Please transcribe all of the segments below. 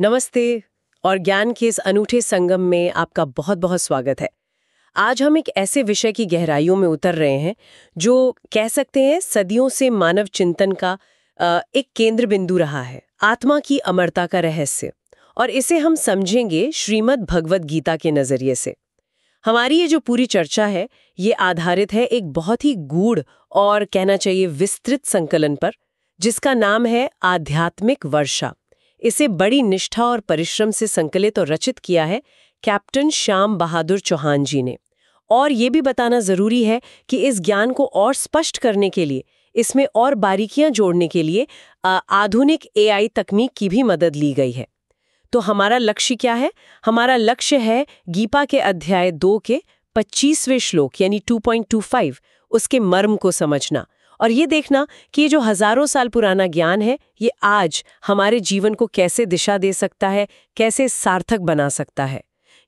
नमस्ते और ज्ञान के इस अनूठे संगम में आपका बहुत बहुत स्वागत है। आज हम एक ऐसे विषय की गहराइयों में उतर रहे हैं जो कह सकते हैं सदियों से मानव चिंतन का एक केंद्र बिंदु रहा है, आत्मा की अमरता का रहस्य। और इसे हम समझेंगे श्रीमद् भगवद गीता के नजरिए से। हमारी ये जो पूरी चर्चा है ये आधारित है एक बहुत ही गूढ़ और कहना चाहिए विस्तृत संकलन पर, जिसका नाम है आध्यात्मिक वर्षा। इसे बड़ी निष्ठा और परिश्रम से संकलित और रचित किया है कैप्टन श्याम बहादुर चौहान जी ने। और ये भी बताना जरूरी है कि इस ज्ञान को और स्पष्ट करने के लिए, इसमें और बारीकियां जोड़ने के लिए आधुनिक एआई तकनीक की भी मदद ली गई है। तो हमारा लक्ष्य क्या है? हमारा लक्ष्य है गीता के अध्याय 2 के 25वें श्लोक यानी 2.25 उसके मर्म को समझना और ये देखना कि ये जो हजारों साल पुराना ज्ञान है ये आज हमारे जीवन को कैसे दिशा दे सकता है, कैसे सार्थक बना सकता है।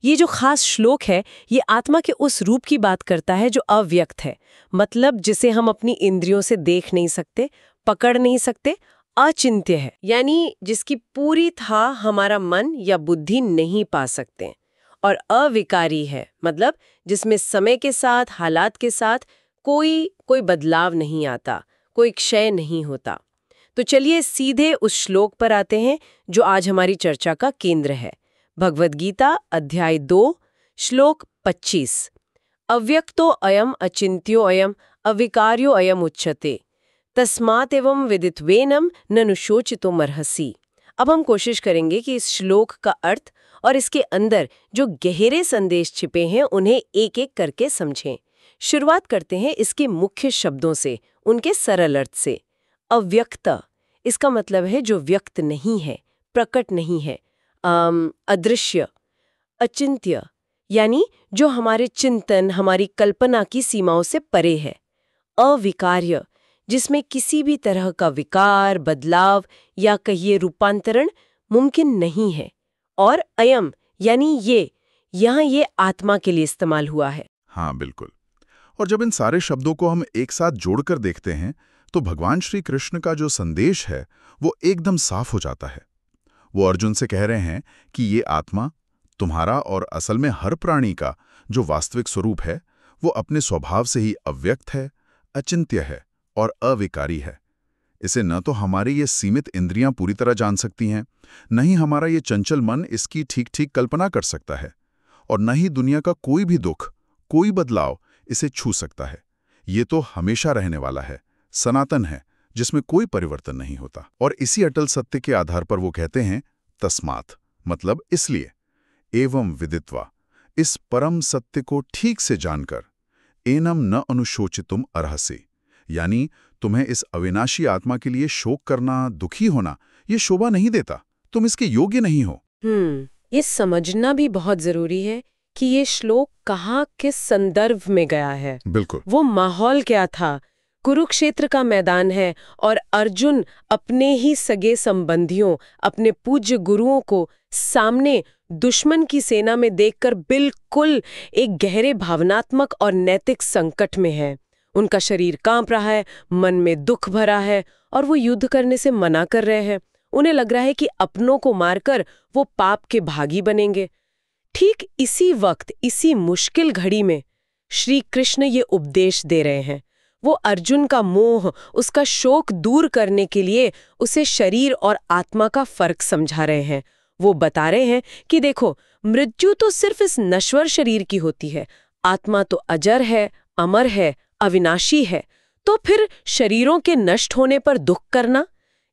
ये जो खास श्लोक है ये आत्मा के उस रूप की बात करता है जो अव्यक्त है, मतलब जिसे हम अपनी इंद्रियों से देख नहीं सकते, पकड़ नहीं सकते, अचिंत्य है, यानी जिसकी पूरी था हमारा मन या बुद्धि नहीं पा सकते। और अविकारी है, मतलब जिसमें समय के साथ, हालात के साथ कोई बदलाव नहीं आता, कोई क्षय नहीं होता। तो चलिए सीधे उस श्लोक पर आते हैं जो आज हमारी चर्चा का केंद्र है। भगवद गीता अध्याय 2 श्लोक 25। अव्यक्तो अयम अचिन्त्यो अयम अविकार्यो अयम उच्यते तस्मात् एवं विदित्वेनम ननु शोचितुमर्हसि। अब हम कोशिश करेंगे कि इस श्लोक का अर्थ और इसके अंदर जो गहरे संदेश छिपे हैं उन्हें एक एक करके समझें। शुरुआत करते हैं इसके मुख्य शब्दों से, उनके सरल अर्थ से। अव्यक्त, इसका मतलब है जो व्यक्त नहीं है, प्रकट नहीं है। अदृश्य, अचिंत्य, यानी जो हमारे चिंतन, हमारी कल्पना की सीमाओं से परे है। अविकार्य, जिसमें किसी भी तरह का विकार, बदलाव या कहिए रूपांतरण मुमकिन नहीं है। और अयम, यानी यहाँ ये आत्मा के लिए इस्तेमाल हुआ है। हाँ, बिल्कुल। और जब इन सारे शब्दों को हम एक साथ जोड़कर देखते हैं तो भगवान श्री कृष्ण का जो संदेश है वो एकदम साफ हो जाता है। वो अर्जुन से कह रहे हैं कि ये आत्मा, तुम्हारा और असल में हर प्राणी का जो वास्तविक स्वरूप है वो अपने स्वभाव से ही अव्यक्त है, अचिंत्य है और अविकारी है। इसे न तो हमारी ये सीमित इंद्रियां पूरी तरह जान सकती हैं, न ही हमारा ये चंचल मन इसकी ठीक ठीक कल्पना कर सकता है, और न ही दुनिया का कोई भी दुख, कोई बदलाव इसे छू सकता है। ये तो हमेशा रहने वाला है, सनातन है, जिसमें कोई परिवर्तन नहीं होता। और इसी अटल सत्य के आधार पर वो कहते हैं तस्मात्, मतलब इसलिए, एवं विदित्वा, इस परम सत्य को ठीक से जानकर, एनम न अनुशोचितुम अर्हसि, यानी तुम्हें इस अविनाशी आत्मा के लिए शोक करना, दुखी होना ये शोभा नहीं देता, तुम इसके योग्य नहीं हो। ये समझना भी बहुत जरूरी है कि ये श्लोक कहाँ किस संदर्भ में गया है। बिल्कुल। वो माहौल क्या था? कुरुक्षेत्र का मैदान है और अर्जुन अपने ही सगे संबंधियों, अपने पूज्य गुरुओं को सामने दुश्मन की सेना में देखकर बिल्कुल एक गहरे भावनात्मक और नैतिक संकट में है। उनका शरीर कांप रहा है, मन में दुख भरा है और वो युद्ध करने से मना कर रहे हैं। उन्हें लग रहा है कि अपनों को मारकर वो पाप के भागी बनेंगे। ठीक इसी वक्त, इसी मुश्किल घड़ी में श्री कृष्ण ये उपदेश दे रहे हैं। वो अर्जुन का मोह, उसका शोक दूर करने के लिए उसे शरीर और आत्मा का फर्क समझा रहे हैं। वो बता रहे हैं कि देखो, मृत्यु तो सिर्फ इस नश्वर शरीर की होती है, आत्मा तो अजर है, अमर है, अविनाशी है। तो फिर शरीरों के नष्ट होने पर दुख करना,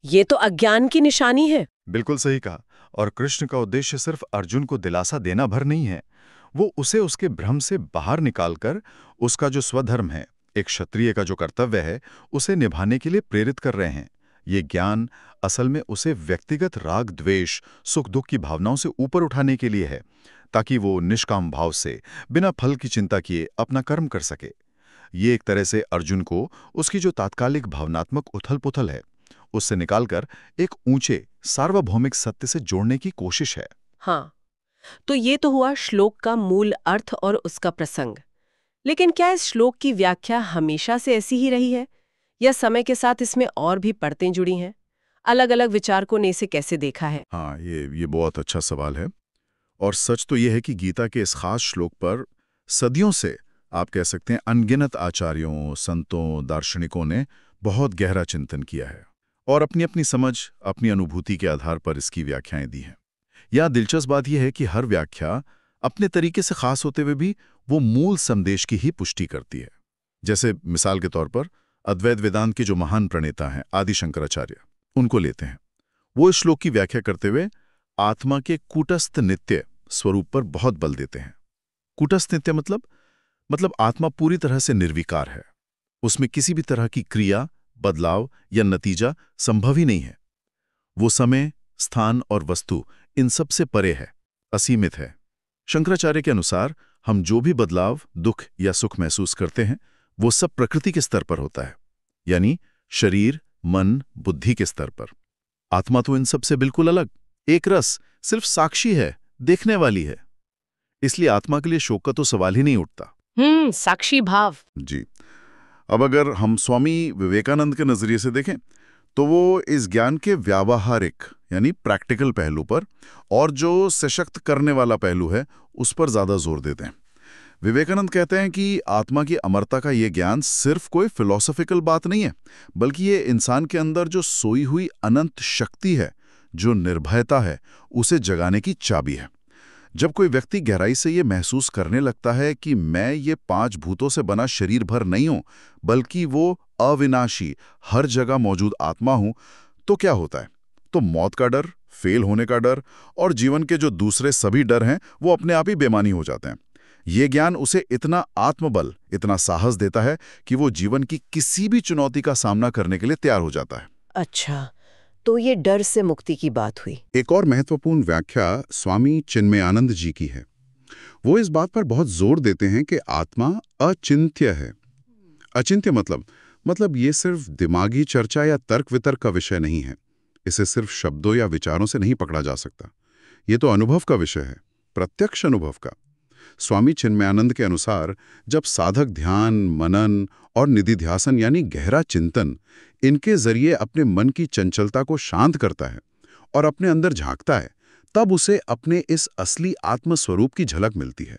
ये तो अज्ञान की निशानी है। बिल्कुल सही कहा। और कृष्ण का उद्देश्य सिर्फ अर्जुन को दिलासा देना भर नहीं है, वो उसे उसके भ्रम से बाहर निकालकर उसका जो स्वधर्म है, एक क्षत्रिय का जो कर्तव्य है, उसे निभाने के लिए प्रेरित कर रहे हैं। ये ज्ञान असल में उसे व्यक्तिगत राग, द्वेष, सुख दुख की भावनाओं से ऊपर उठाने के लिए है, ताकि वो निष्काम भाव से, बिना फल की चिंता किए अपना कर्म कर सके। ये एक तरह से अर्जुन को उसकी जो तात्कालिक भावनात्मक उथल पुथल है उससे निकालकर एक ऊंचे सार्वभौमिक सत्य से जोड़ने की कोशिश है। हाँ, तो ये तो हुआ श्लोक का मूल अर्थ और उसका प्रसंग। लेकिन क्या इस श्लोक की व्याख्या हमेशा से ऐसी ही रही है या समय के साथ इसमें और भी परतें जुड़ी हैं? अलग अलग विचारकों ने इसे कैसे देखा है? हाँ, ये बहुत अच्छा सवाल है। और सच तो ये है कि गीता के इस खास श्लोक पर सदियों से, आप कह सकते हैं, अनगिनत आचार्यों, संतों, दार्शनिकों ने बहुत गहरा चिंतन किया है और अपनी अपनी समझ, अपनी अनुभूति के आधार पर इसकी व्याख्याएं दी हैं। यहाँ दिलचस्प बात यह है कि हर व्याख्या अपने तरीके से खास होते हुए भी वो मूल संदेश की ही पुष्टि करती है। जैसे मिसाल के तौर पर अद्वैत वेदांत के जो महान प्रणेता हैं आदि शंकराचार्य, उनको लेते हैं। वो इस श्लोक की व्याख्या करते हुए आत्मा के कूटस्थ नित्य स्वरूप पर बहुत बल देते हैं। कूटस्थ नित्य मतलब आत्मा पूरी तरह से निर्विकार है, उसमें किसी भी तरह की क्रिया, बदलाव या नतीजा संभव ही नहीं है। वो समय, स्थान और वस्तु इन सब से परे है, असीमित है। शंकराचार्य के अनुसार हम जो भी बदलाव, दुख या सुख महसूस करते हैं वो सब प्रकृति के स्तर पर होता है, यानी शरीर, मन, बुद्धि के स्तर पर। आत्मा तो इन सब से बिल्कुल अलग, एक रस, सिर्फ साक्षी है, देखने वाली है। इसलिए आत्मा के लिए शोक का तो सवाल ही नहीं उठता। साक्षी भाव। जी। अब अगर हम स्वामी विवेकानंद के नजरिए से देखें तो वो इस ज्ञान के व्यावहारिक यानी प्रैक्टिकल पहलू पर और जो सशक्त करने वाला पहलू है उस पर ज्यादा जोर देते हैं। विवेकानंद कहते हैं कि आत्मा की अमरता का ये ज्ञान सिर्फ कोई फिलॉसफिकल बात नहीं है, बल्कि ये इंसान के अंदर जो सोई हुई अनंत शक्ति है, जो निर्भयता है, उसे जगाने की चाबी है। जब कोई व्यक्ति गहराई से ये महसूस करने लगता है कि मैं ये 5 भूतों से बना शरीर भर नहीं हूं, बल्कि वो अविनाशी, हर जगह मौजूद आत्मा हूं, तो क्या होता है? तो मौत का डर, फेल होने का डर और जीवन के जो दूसरे सभी डर हैं वो अपने आप ही बेमानी हो जाते हैं। ये ज्ञान उसे इतना आत्मबल, इतना साहस देता है कि वो जीवन की किसी भी चुनौती का सामना करने के लिए तैयार हो जाता है। अच्छा, तो ये डर से मुक्ति की बात हुई। एक और महत्वपूर्ण व्याख्या स्वामी चिन्मयानंद जी की है। वो इस बात पर बहुत जोर देते हैं कि आत्मा अचिंत्य है। अचिंत्य मतलब ये सिर्फ दिमागी चर्चा या तर्क वितर्क का विषय नहीं है। इसे सिर्फ शब्दों या विचारों से नहीं पकड़ा जा सकता। ये तो अनुभव का विषय है, प्रत्यक्ष अनुभव का। स्वामी चिन्मयानंद के अनुसार जब साधक ध्यान, मनन और निधिध्यासन यानी गहरा चिंतन, इनके जरिए अपने मन की चंचलता को शांत करता है और अपने अंदर झांकता है, तब उसे अपने इस असली आत्मस्वरूप की झलक मिलती है।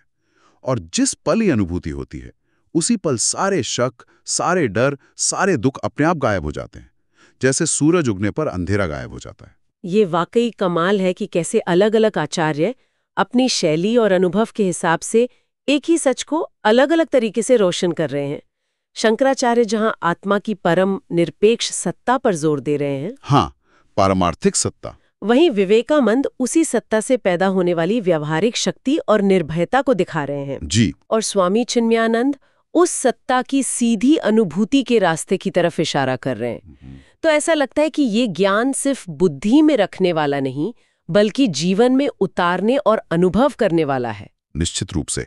और जिस पल ये अनुभूति होती है, उसी पल सारे शक, सारे डर, सारे दुख अपने आप गायब हो जाते हैं, जैसे सूरज उगने पर अंधेरा गायब हो जाता है। ये वाकई कमाल है कि कैसे अलग अलग आचार्य अपनी शैली और अनुभव के हिसाब से एक ही सच को अलग अलग तरीके से रोशन कर रहे हैं। शंकराचार्य जहां आत्मा की परम निरपेक्ष सत्ता पर जोर दे रहे हैं, हाँ, पारमार्थिक सत्ता, वहीं विवेकानंद उसी सत्ता से पैदा होने वाली व्यवहारिक शक्ति और निर्भयता को दिखा रहे हैं। जी। और स्वामी चिन्मयानंद उस सत्ता की सीधी अनुभूति के रास्ते की तरफ इशारा कर रहे हैं। तो ऐसा लगता है कि ये ज्ञान सिर्फ बुद्धि में रखने वाला नहीं, बल्कि जीवन में उतारने और अनुभव करने वाला है। निश्चित रूप से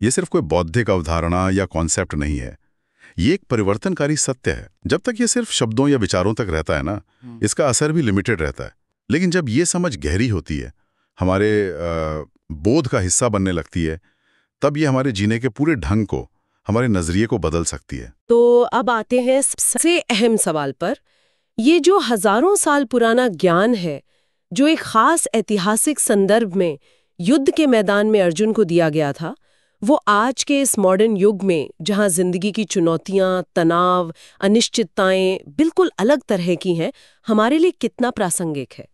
ये सिर्फ कोई बौद्धिक अवधारणा या कॉन्सेप्ट नहीं है, ये एक परिवर्तनकारी सत्य है। जब तक ये सिर्फ शब्दों या विचारों तक रहता है ना, इसका असर भी लिमिटेड रहता है। लेकिन जब ये समझ गहरी होती है, हमारे बोध का हिस्सा बनने लगती है, तब ये हमारे जीने के पूरे ढंग को, हमारे नजरिए को बदल सकती है। तो अब आते हैं सबसे अहम सवाल पर। ये जो हजारों साल पुराना ज्ञान है, जो एक खास ऐतिहासिक संदर्भ में युद्ध के मैदान में अर्जुन को दिया गया था, वो आज के इस मॉडर्न युग में, जहां जिंदगी की चुनौतियां, तनाव, अनिश्चितताएं बिल्कुल अलग तरह की हैं, हमारे लिए कितना प्रासंगिक है?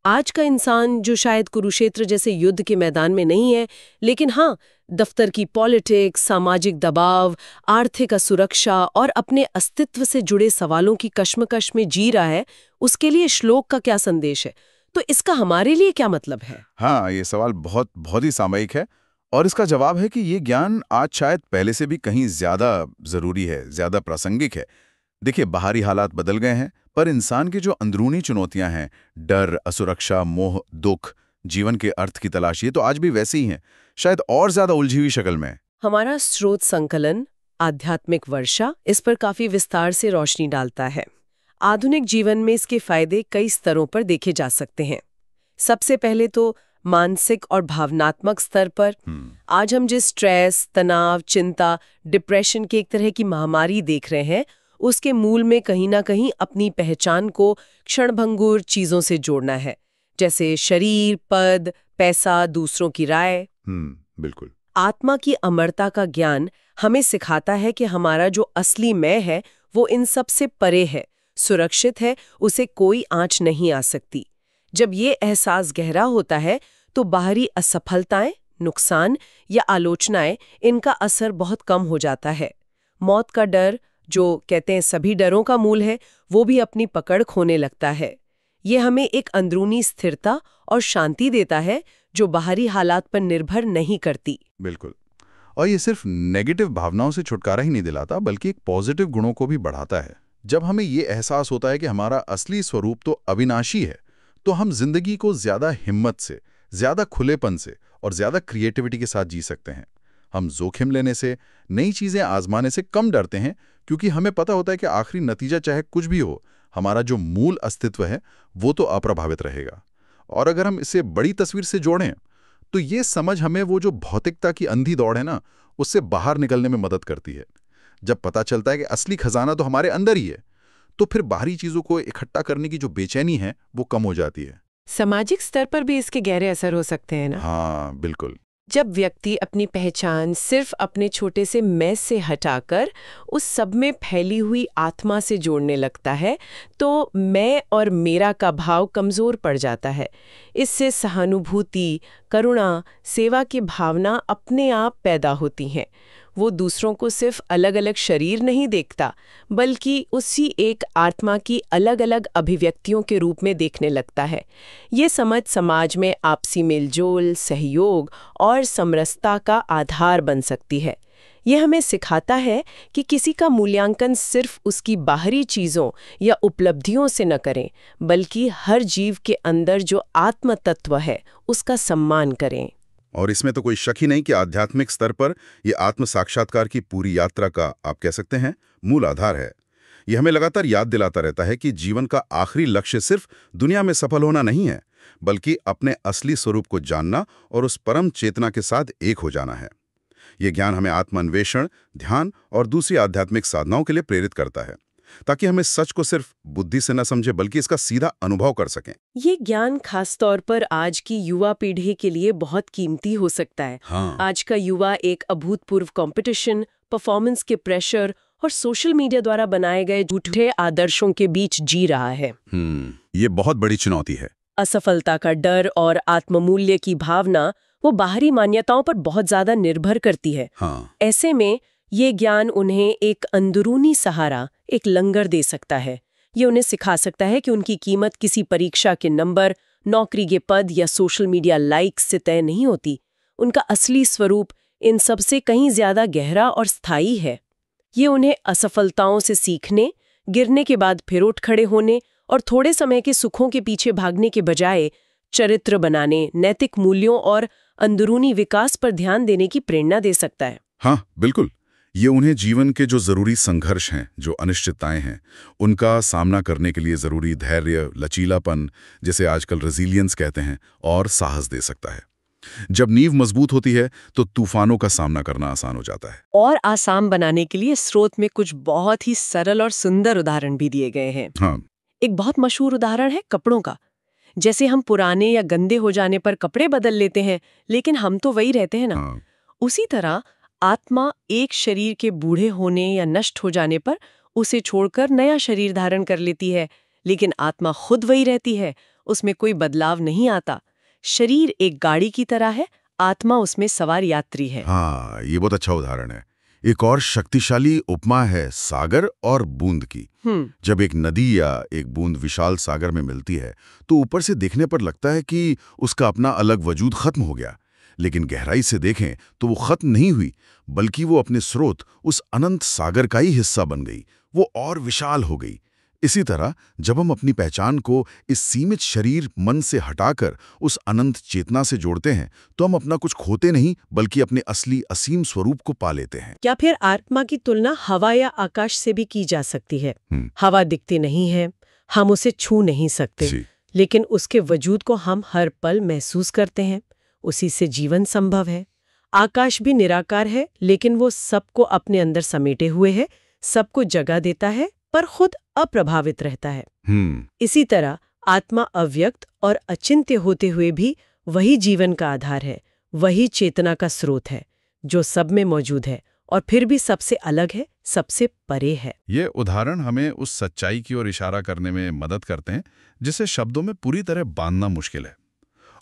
आज का इंसान जो शायद कुरुक्षेत्र जैसे युद्ध के मैदान में नहीं है, लेकिन हाँ, दफ्तर की पॉलिटिक्स, सामाजिक दबाव, आर्थिक असुरक्षा और अपने अस्तित्व से जुड़े सवालों की कश्मकश में जी रहा है, उसके लिए श्लोक का क्या संदेश है? तो इसका हमारे लिए क्या मतलब है? हाँ, ये सवाल बहुत ही सामयिक है और इसका जवाब है कि ये ज्ञान आज शायद पहले से भी कहीं ज्यादा जरूरी है, ज्यादा प्रासंगिक है। देखिए, बाहरी हालात बदल गए हैं, पर इंसान की जो अंदरूनी चुनौतियां हैं, डर, असुरक्षा, मोह, दुख, जीवन के अर्थ की तलाश, ये तो आज भी वैसे ही हैं, शायद और ज्यादा उलझी हुई शक्ल में। हमारा स्रोत संकलन आध्यात्मिक वर्षा इस पर काफी विस्तार से रोशनी डालता है। आधुनिक जीवन में इसके फायदे कई स्तरों पर देखे जा सकते हैं। सबसे पहले तो मानसिक और भावनात्मक स्तर पर आज हम जिस स्ट्रेस, तनाव, चिंता, डिप्रेशन की एक तरह की महामारी देख रहे हैं, उसके मूल में कहीं ना कहीं अपनी पहचान को क्षणभंगुर चीजों से जोड़ना है, जैसे शरीर, पद, पैसा, दूसरों की राय। बिल्कुल। आत्मा की अमरता का ज्ञान हमें सिखाता है कि हमारा जो असली मैं है वो इन सब से परे है, सुरक्षित है, उसे कोई आंच नहीं आ सकती। जब ये एहसास गहरा होता है तो बाहरी असफलताएं, नुकसान या आलोचनाएं, इनका असर बहुत कम हो जाता है। मौत का डर, जो कहते हैं सभी डरों का मूल है, वो भी अपनी पकड़ खोने लगता है। ये हमें एक अंदरूनी स्थिरता और शांति देता है जो बाहरी हालात पर निर्भर नहीं करती। बिल्कुल। और ये सिर्फ नेगेटिव भावनाओं से छुटकारा ही नहीं दिलाता, बल्कि एक पॉजिटिव गुणों को भी बढ़ाता है। जब हमें ये एहसास होता है कि हमारा असली स्वरूप तो अविनाशी है, तो हम जिंदगी को ज्यादा हिम्मत से, ज्यादा खुलेपन से और ज्यादा क्रिएटिविटी के साथ जी सकते हैं। हम जोखिम लेने से, नई चीजें आजमाने से कम डरते हैं, क्योंकि हमें पता होता है कि आखिरी नतीजा चाहे कुछ भी हो, हमारा जो मूल अस्तित्व है वो तो अप्रभावित रहेगा। और अगर हम इसे बड़ी तस्वीर से जोड़ें तो ये समझ हमें वो जो भौतिकता की अंधी दौड़ है ना, उससे बाहर निकलने में मदद करती है। जब पता चलता है कि असली खजाना तो हमारे अंदर ही है, तो फिर बाहरी चीजों को इकट्ठा करने की जो बेचैनी है वो कम हो जाती है। सामाजिक स्तर पर भी इसके गहरे असर हो सकते हैं ना? हाँ, बिल्कुल। जब व्यक्ति अपनी पहचान सिर्फ अपने छोटे से मैं से हटाकर उस सब में फैली हुई आत्मा से जोड़ने लगता है, तो मैं और मेरा का भाव कमजोर पड़ जाता है। इससे सहानुभूति, करुणा, सेवा की भावना अपने आप पैदा होती हैं। वो दूसरों को सिर्फ अलग अलग शरीर नहीं देखता, बल्कि उसी एक आत्मा की अलग अलग अभिव्यक्तियों के रूप में देखने लगता है। ये समझ समाज में आपसी मेलजोल, सहयोग और समरसता का आधार बन सकती है। ये हमें सिखाता है कि किसी का मूल्यांकन सिर्फ उसकी बाहरी चीज़ों या उपलब्धियों से न करें, बल्कि हर जीव के अंदर जो आत्म तत्व है उसका सम्मान करें। और इसमें तो कोई शक ही नहीं कि आध्यात्मिक स्तर पर यह आत्म साक्षात्कार की पूरी यात्रा का, आप कह सकते हैं, मूल आधार है। यह हमें लगातार याद दिलाता रहता है कि जीवन का आखिरी लक्ष्य सिर्फ दुनिया में सफल होना नहीं है, बल्कि अपने असली स्वरूप को जानना और उस परम चेतना के साथ एक हो जाना है। ये ज्ञान हमें आत्मान्वेषण, ध्यान और दूसरी आध्यात्मिक साधनाओं के लिए प्रेरित करता है, ताकि हम इस सच को सिर्फ बुद्धि से न समझे, बल्कि इसका सीधा अनुभव कर सकें। ये ज्ञान खास तौर पर आज की युवा पीढ़ी के लिए बहुत कीमती हो सकता है। हाँ। आज का युवा एक अभूतपूर्व कंपटीशन, परफॉर्मेंस के प्रेशर और सोशल मीडिया द्वारा बनाए गए झूठे आदर्शों के बीच जी रहा है। ये बहुत बड़ी चुनौती है। असफलता का डर और आत्ममूल्य की भावना वो बाहरी मान्यताओं पर बहुत ज्यादा निर्भर करती है। हाँ। ऐसे में ये ज्ञान उन्हें एक अंदरूनी सहारा, एक लंगर दे सकता है। ये उन्हें सिखा सकता है कि उनकी कीमत किसी परीक्षा के नंबर, नौकरी के पद या सोशल मीडिया लाइक्स से तय नहीं होती। उनका असली स्वरूप इन सब से कहीं ज्यादा गहरा और स्थायी है। ये उन्हें असफलताओं से सीखने, गिरने के बाद फिर उठ खड़े होने और थोड़े समय के सुखों के पीछे भागने के बजाय चरित्र बनाने, नैतिक मूल्यों और अंदरूनी विकास पर ध्यान देने की प्रेरणा दे सकता है। हाँ, बिल्कुल। ये उन्हें जीवन के जो जरूरी संघर्ष हैं, जो अनिश्चितताएं हैं, उनका सामना करने के लिए जरूरी धैर्य, लचीलापन, जिसे आजकल रेजिलियंस कहते हैं, और साहस दे सकता है। जब नींव मजबूत होती है तो तूफानों का सामना करना आसान हो जाता है। और आसान बनाने के लिए स्रोत में कुछ बहुत ही सरल और सुंदर उदाहरण भी दिए गए हैं। हाँ। एक बहुत मशहूर उदाहरण है कपड़ों का। जैसे हम पुराने या गंदे हो जाने पर कपड़े बदल लेते हैं, लेकिन हम तो वही रहते हैं ना। हाँ। उसी तरह आत्मा एक शरीर के बूढ़े होने या नष्ट हो जाने पर उसे छोड़कर नया शरीर धारण कर लेती है, लेकिन आत्मा खुद वही रहती है, उसमें कोई बदलाव नहीं आता। शरीर एक गाड़ी की तरह है, आत्मा उसमें सवार यात्री है। हाँ, ये बहुत अच्छा उदाहरण है। एक और शक्तिशाली उपमा है सागर और बूंद की। जब एक नदी या एक बूंद विशाल सागर में मिलती है तो ऊपर से देखने पर लगता है कि उसका अपना अलग वजूद खत्म हो गया, लेकिन गहराई से देखें तो वो खत्म नहीं हुई, बल्कि वो अपने स्रोत, उस अनंत सागर का ही हिस्सा बन गई। वो और विशाल हो गई। इसी तरह जब हम अपनी पहचान को इस सीमित शरीर मन से हटाकर उस अनंत चेतना से जोड़ते हैं तो हम अपना कुछ खोते नहीं, बल्कि अपने असली असीम स्वरूप को पा लेते हैं। क्या फिर आत्मा की तुलना हवा या आकाश से भी की जा सकती है? हवा दिखती नहीं है, हम उसे छू नहीं सकते, लेकिन उसके वजूद को हम हर पल महसूस करते हैं। उसी से जीवन संभव है। आकाश भी निराकार है, लेकिन वो सबको अपने अंदर समेटे हुए है, सबको जगह देता है पर खुद अप्रभावित रहता है। इसी तरह आत्मा अव्यक्त और अचिंत्य होते हुए भी वही जीवन का आधार है, वही चेतना का स्रोत है जो सब में मौजूद है और फिर भी सबसे अलग है, सबसे परे है। ये उदाहरण हमें उस सच्चाई की ओर इशारा करने में मदद करते हैं जिसे शब्दों में पूरी तरह बांधना मुश्किल है।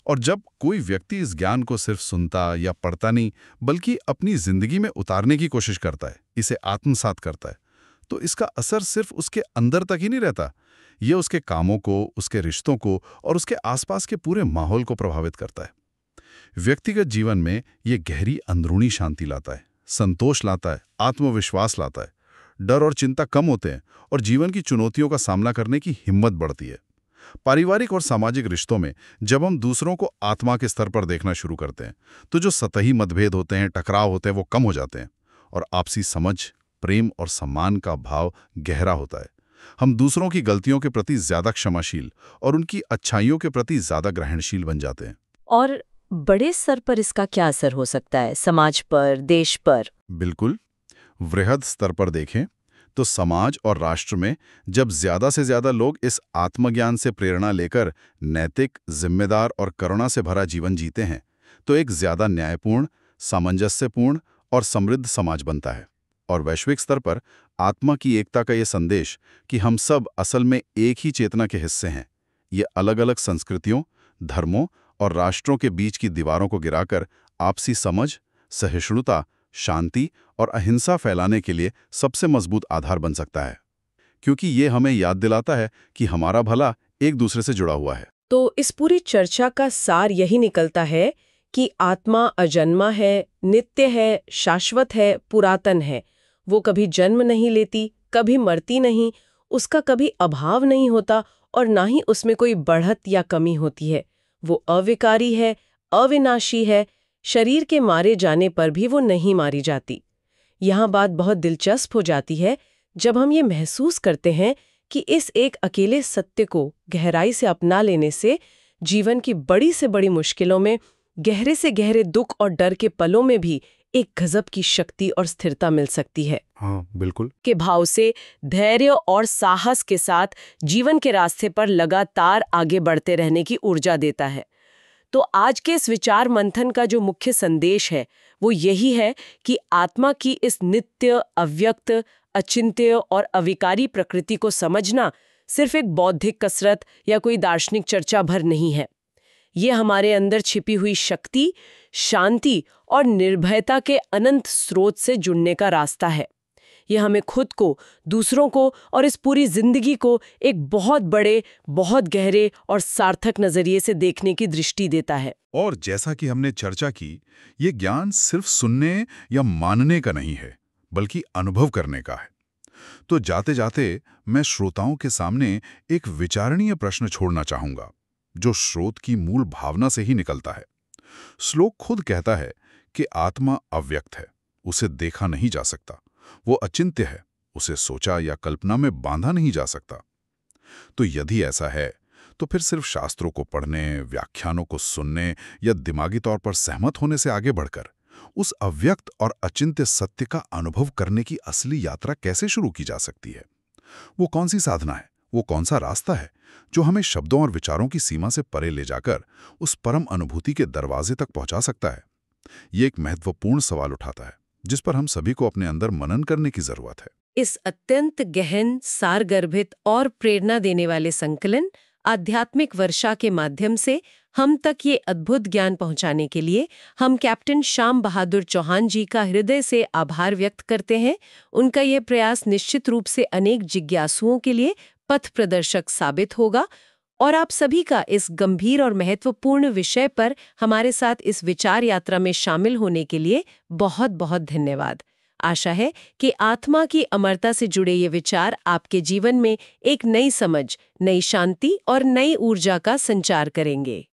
और जब कोई व्यक्ति इस ज्ञान को सिर्फ सुनता या पढ़ता नहीं बल्कि अपनी जिंदगी में उतारने की कोशिश करता है, इसे आत्मसात करता है, तो इसका असर सिर्फ उसके अंदर तक ही नहीं रहता, ये उसके कामों को, उसके रिश्तों को और उसके आसपास के पूरे माहौल को प्रभावित करता है। व्यक्तिगत जीवन में ये गहरी अंदरूनी शांति लाता है, संतोष लाता है, आत्मविश्वास लाता है, डर और चिंता कम होते हैं और जीवन की चुनौतियों का सामना करने की हिम्मत बढ़ती है। पारिवारिक और सामाजिक रिश्तों में जब हम दूसरों को आत्मा के स्तर पर देखना शुरू करते हैं तो जो सतही मतभेद होते हैं, टकराव होते हैं, वो कम हो जाते हैं और आपसी समझ, प्रेम और सम्मान का भाव गहरा होता है। हम दूसरों की गलतियों के प्रति ज्यादा क्षमाशील और उनकी अच्छाइयों के प्रति ज्यादा ग्रहणशील बन जाते हैं। और बड़े स्तर पर इसका क्या असर हो सकता है, समाज पर, देश पर? बिल्कुल, वृहद स्तर पर देखें तो समाज और राष्ट्र में जब ज्यादा से ज्यादा लोग इस आत्मज्ञान से प्रेरणा लेकर नैतिक, जिम्मेदार और करुणा से भरा जीवन जीते हैं तो एक ज्यादा न्यायपूर्ण, सामंजस्यपूर्ण और समृद्ध समाज बनता है। और वैश्विक स्तर पर आत्मा की एकता का ये संदेश कि हम सब असल में एक ही चेतना के हिस्से हैं, ये अलग अलग संस्कृतियों, धर्मों और राष्ट्रों के बीच की दीवारों को गिराकर आपसी समझ, सहिष्णुता, शांति और अहिंसा फैलाने के लिए सबसे मजबूत आधार बन सकता है, क्योंकि ये हमें याद दिलाता है कि हमारा भला एक दूसरे से जुड़ा हुआ है। तो इस पूरी चर्चा का सार यही निकलता है कि आत्मा अजन्मा है, नित्य है, शाश्वत है, पुरातन है। वो कभी जन्म नहीं लेती, कभी मरती नहीं, उसका कभी अभाव नहीं होता और ना ही उसमें कोई बढ़त या कमी होती है। वो अविकारी है, अविनाशी है, शरीर के मारे जाने पर भी वो नहीं मारी जाती। यहाँ बात बहुत दिलचस्प हो जाती है जब हम ये महसूस करते हैं कि इस एक अकेले सत्य को गहराई से अपना लेने से जीवन की बड़ी से बड़ी मुश्किलों में, गहरे से गहरे दुख और डर के पलों में भी एक गजब की शक्ति और स्थिरता मिल सकती है। हाँ, बिल्कुल। के भाव से धैर्य और साहस के साथ जीवन के रास्ते पर लगातार आगे बढ़ते रहने की ऊर्जा देता है। तो आज के इस विचार मंथन का जो मुख्य संदेश है वो यही है कि आत्मा की इस नित्य, अव्यक्त, अचिंत्य और अविकारी प्रकृति को समझना सिर्फ एक बौद्धिक कसरत या कोई दार्शनिक चर्चा भर नहीं है। ये हमारे अंदर छिपी हुई शक्ति, शांति और निर्भयता के अनंत स्रोत से जुड़ने का रास्ता है। ये हमें खुद को, दूसरों को और इस पूरी जिंदगी को एक बहुत बड़े, बहुत गहरे और सार्थक नजरिए से देखने की दृष्टि देता है। और जैसा कि हमने चर्चा की, ये ज्ञान सिर्फ सुनने या मानने का नहीं है, बल्कि अनुभव करने का है। तो जाते जाते मैं श्रोताओं के सामने एक विचारणीय प्रश्न छोड़ना चाहूंगा, जो स्रोत की मूल भावना से ही निकलता है। श्लोक खुद कहता है कि आत्मा अव्यक्त है, उसे देखा नहीं जा सकता, वो अचिंत्य है, उसे सोचा या कल्पना में बांधा नहीं जा सकता। तो यदि ऐसा है तो फिर सिर्फ शास्त्रों को पढ़ने, व्याख्यानों को सुनने या दिमागी तौर पर सहमत होने से आगे बढ़कर उस अव्यक्त और अचिंत्य सत्य का अनुभव करने की असली यात्रा कैसे शुरू की जा सकती है? वो कौन सी साधना है, वो कौन सा रास्ता है जो हमें शब्दों और विचारों की सीमा से परे ले जाकर उस परम अनुभूति के दरवाजे तक पहुंचा सकता है? ये एक महत्वपूर्ण सवाल उठाता है जिस पर हम सभी को अपने अंदर मनन करने की जरूरत है। इस अत्यंत गहन, सारगर्भित और प्रेरणा देने वाले संकलन आध्यात्मिक वर्षा के माध्यम से हम तक ये अद्भुत ज्ञान पहुंचाने के लिए हम कैप्टन श्याम बहादुर चौहान जी का हृदय से आभार व्यक्त करते हैं। उनका यह प्रयास निश्चित रूप से अनेक जिज्ञासुओं के लिए पथ प्रदर्शक साबित होगा और आप सभी का इस गंभीर और महत्वपूर्ण विषय पर हमारे साथ इस विचार यात्रा में शामिल होने के लिए बहुत बहुत धन्यवाद। आशा है कि आत्मा की अमरता से जुड़े ये विचार आपके जीवन में एक नई समझ, नई शांति और नई ऊर्जा का संचार करेंगे।